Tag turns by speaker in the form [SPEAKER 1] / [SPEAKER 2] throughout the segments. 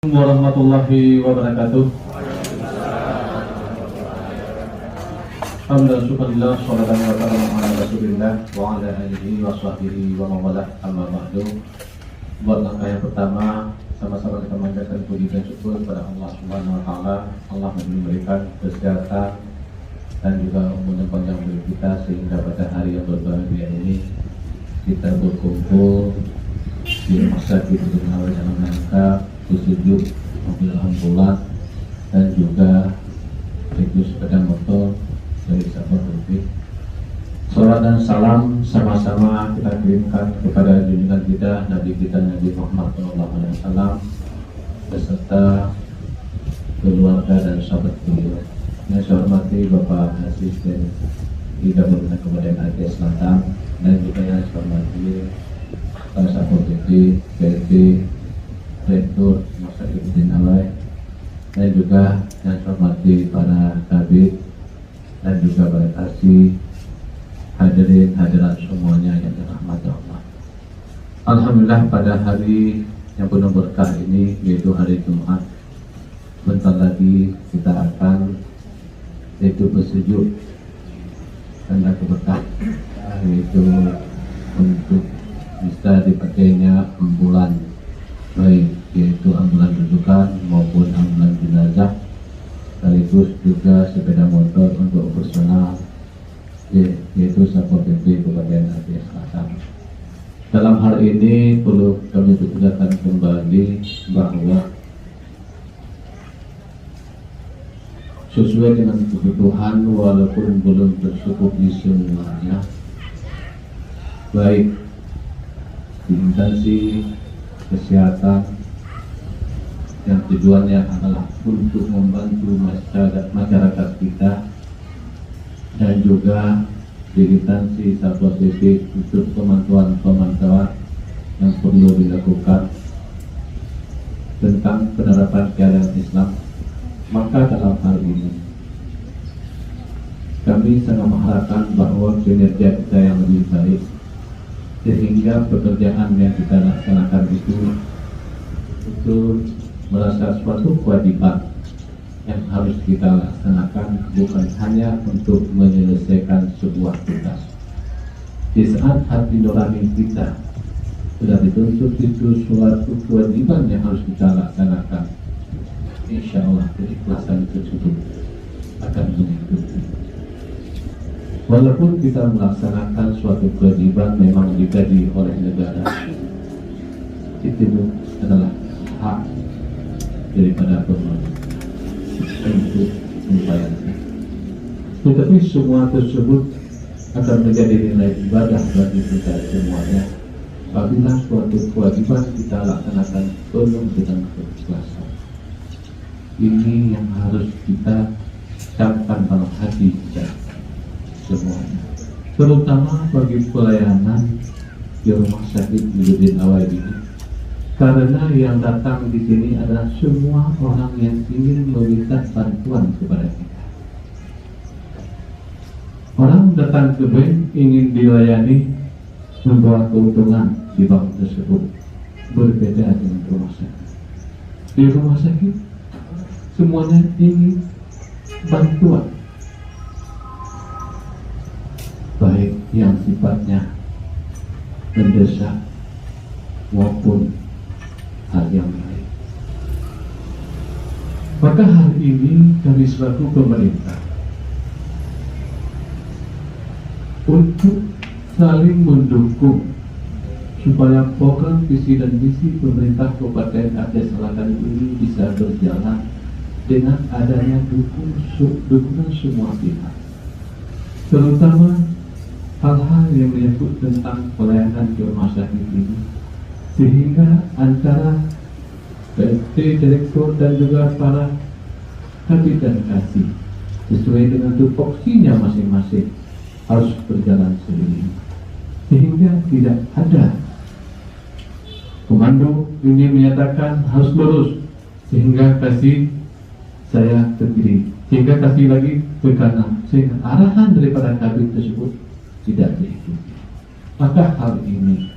[SPEAKER 1] Warahmatullahi wabarakatuh. Alhamdulillah, syukurillah, sholatan wa salamun ala rasulillah wa ala alihi wa sahbihi wa mawalah, amma ba'du. Buat langkah yang pertama, sama-sama kita manjatkan puji dan syukur kepada Allah Subhanahu wa taala. Allah memberikan kesehatan dan juga umur dan panjang umur kita sehingga pada hari yang berbahagia ini kita berkumpul di rumah sakit dengan awal dalam rangka bersujud mobil ambulan dan juga review sepeda motor dari sahabat Rufik. Salam dan salam sama-sama kita kirimkan kepada junjungan kita Nabi Muhammad SAW beserta keluarga dan sahabat beliau. Yang saya hormati Bapak Asisten Bidang Pembinaan Kebudayaan Aceh Selatan dan juga yang saya hormati para sahabat PT Rektor Masa Ibn Alai dan juga yang saya hormati para kabit dan juga para kasih hadirin hadirat semuanya yang dirahmati Allah. Alhamdulillah, pada hari yang penuh berkah ini yaitu hari Jumat, bentar lagi kita akan yaitu bersujud tanda keberkahan, yaitu untuk bisa dipakainya ambulan, baik yaitu ambulan rujukan maupun ambulan jenazah, sekaligus juga sepeda motor untuk operasional yaitu Satpol PP Kabupaten Aceh Selatan. Dalam hal ini perlu kami tegaskan kembali bahwa sesuai dengan kebutuhan walaupun belum tercukupi semuanya, baik di instansi kesehatan yang tujuannya adalah untuk membantu masyarakat kita dan juga di instansi Satpol PP untuk pemantauan yang perlu dilakukan tentang penerapan syariat Islam. Maka dalam hal ini kami sangat mengharapkan bahwa kinerja kita yang lebih baik sehingga pekerjaan yang kita laksanakan itu merasa suatu kewajiban yang harus kita laksanakan, bukan hanya untuk menyelesaikan sebuah tugas. Di saat hati nurani kita sudah dituntut itu suatu kewajiban yang harus kita laksanakan, insya Allah keikhlasan tersebut akan mengikuti. Walaupun kita melaksanakan suatu kewajiban memang digaji oleh negara, itu adalah hak daripada pemerintah untuk membayarnya. Tetapi semua tersebut akan menjadi nilai ibadah bagi kita semuanya apabila suatu kewajiban kita laksanakan penuh dengan keikhlasan. Ini yang harus kita camkan dalam hati kita semuanya, terutama bagi pelayanan di rumah sakit Nurdin Awai ini, karena yang datang di sini adalah semua orang yang ingin meminta bantuan kepada kita. Orang datang ke bank ingin dilayani, membawa keuntungan di bank tersebut, berbeda dengan rumah sakit. Di rumah sakit semuanya ingin bantuan, baik yang sifatnya mendesak maupun hal yang lain. Maka hal ini kami selaku pemerintah untuk saling mendukung supaya program visi dan misi pemerintah Kabupaten Aceh Selatan ini bisa berjalan dengan adanya dukungan semua pihak, terutama hal-hal yang menyangkut tentang pelayanan di rumah sakit ini, sehingga antara PT Direktur dan juga para kabit dan kasih sesuai dengan tupoksinya masing-masing harus berjalan seiring, sehingga tidak ada komando ini menyatakan harus lurus sehingga kasih saya ke kiri, sehingga kasih lagi ke kanan, sehingga arahan daripada kabit tersebut tidak diikuti. Maka hal ini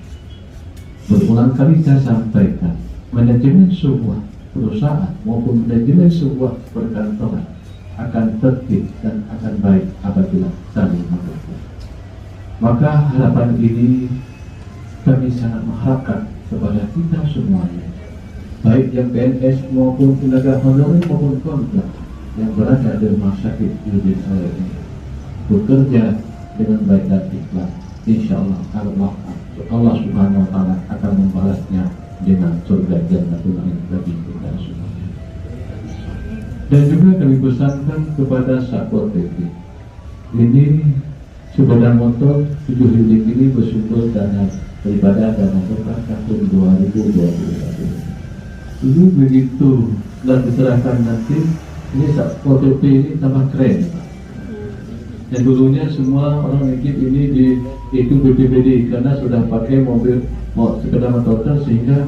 [SPEAKER 1] berulang kali saya sampaikan, manajemen sebuah perusahaan maupun manajemen sebuah perkantoran akan tertib dan akan baik apabila saling mendukung. Maka harapan ini kami sangat mengharapkan kepada kita semuanya, baik yang PNS maupun tenaga honorer maupun kontrak yang berada di rumah sakit Udin Alia ini, bekerja dengan baik dan ikhlas. Insya Allah Allah Subhanahu Wa Taala akan membalasnya dengan surga Jannatul Ain bagi kita semuanya. Dan juga kami pesankan kepada Satpol PP, ini sepeda motor 7 unit ini bersumber dana daripada dana berkah tahun 2021. Ini begitu dan diserahkan nanti, ini Satpol PP ini tambah keren, Pak. Yang dulunya semua orang ekip ini di itu BPBD karena sudah pakai mobil sepeda motor sehingga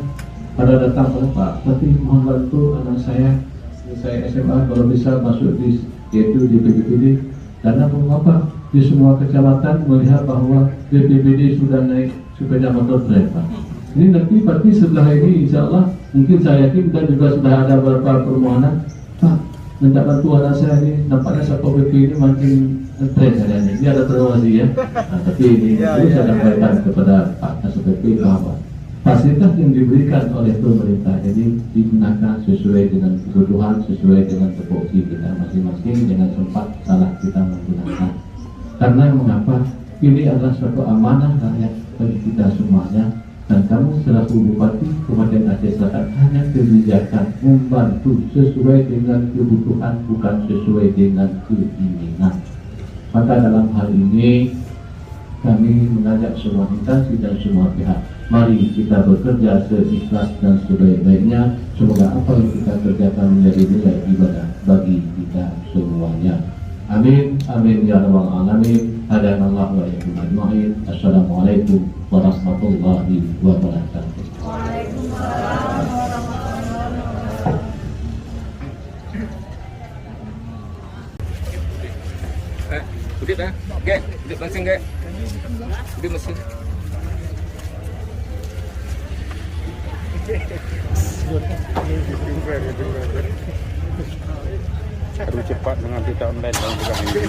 [SPEAKER 1] pada datang Pak, tapi mohon bantu anak saya SMA kalau bisa masuk di yaitu di BPBD, karena mengapa di semua kecamatan melihat bahwa BPBD sudah naik sepeda motor Pak. Ini nanti pasti setelah ini insya Allah mungkin saya yakin dan juga sudah ada beberapa permohonan, Pak minta bantu anak saya ini, nampaknya Satpol PP ini makin tren adanya. Ini ada terowasi ya. Nah, tapi ini saya sampaikan kepada Pak SPP bahwa fasilitas yang diberikan oleh pemerintah jadi digunakan sesuai dengan kebutuhan, sesuai dengan tupoksi kita masing-masing, dengan sempat salah kita menggunakan. Karena mengapa ini adalah suatu amanah rakyat bagi kita semuanya, dan kamu selaku Bupati Kabupaten Aceh Selatan hanya kebijakan membantu sesuai dengan kebutuhan, bukan sesuai dengan keinginan. Maka dalam hal ini kami mengajak semua instansi dan semua pihak, mari kita bekerja seikhlas dan sebaik-baiknya. Semoga apa yang kita kerjakan menjadi nilai ibadah bagi kita semuanya. Amin, amin ya rabbal alamin. Hadanallahu wa iyyakum ajma'in. Assalamualaikum warahmatullahi wabarakatuh.
[SPEAKER 2] Waalaikumsalam warahmatullahi wabarakatuh.
[SPEAKER 3] Udip ya, gek, udip mesin gek, udip mesin. Harus cepat mengambil tak online dan juga ini.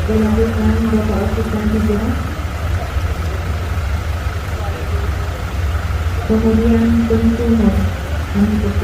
[SPEAKER 2] Dilanjutkan Bapak Asisten 3, kemudian tentu untuk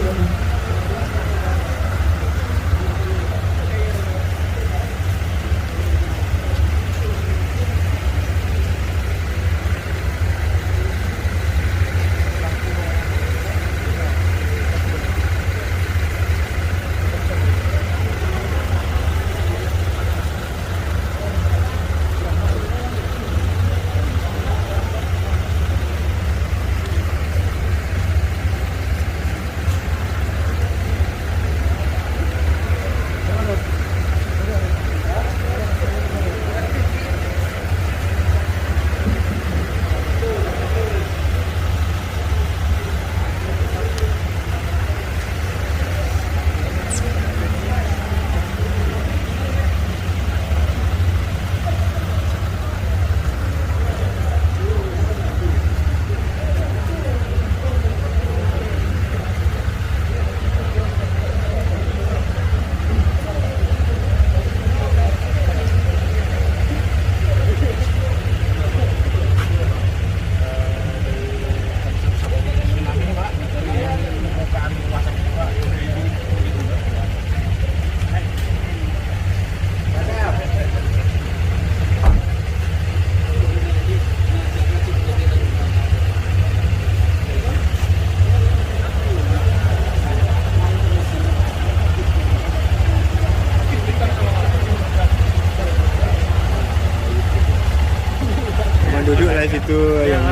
[SPEAKER 4] situ yang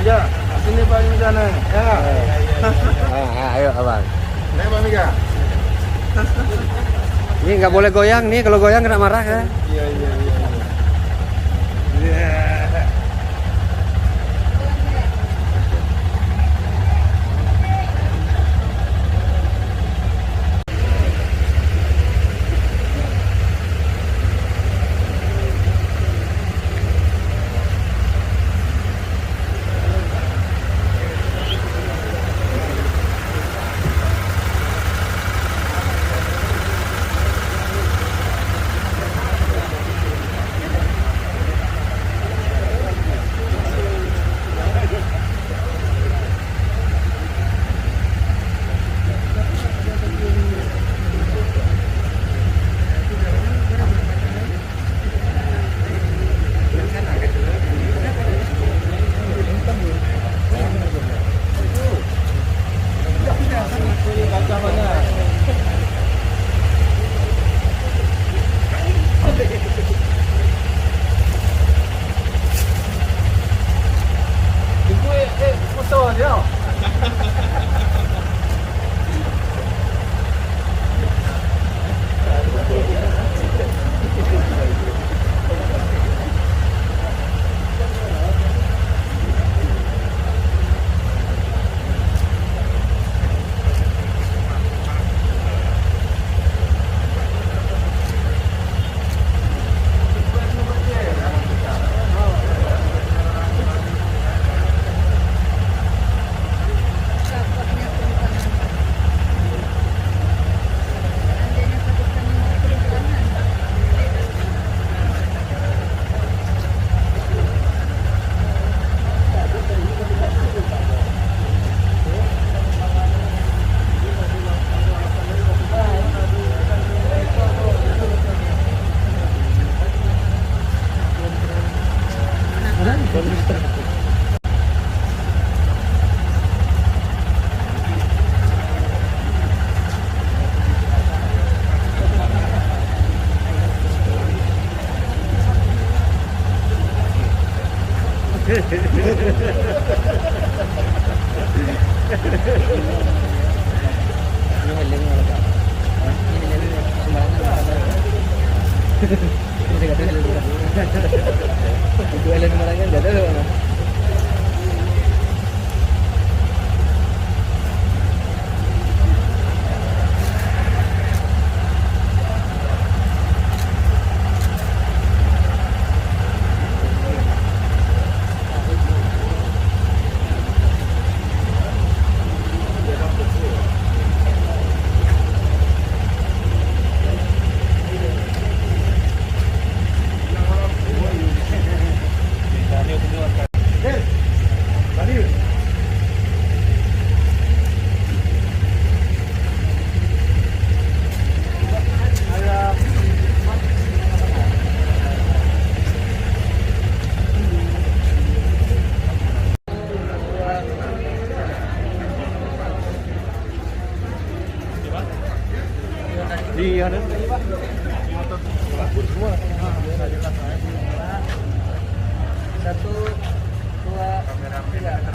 [SPEAKER 3] Ya, sini Pak di sana. Ya.
[SPEAKER 4] ayo abang.
[SPEAKER 3] Naik Pak Mika.
[SPEAKER 4] Ini nggak boleh goyang nih, kalau goyang kena marah ya.
[SPEAKER 3] Iya.
[SPEAKER 4] Iya, ada. Semua.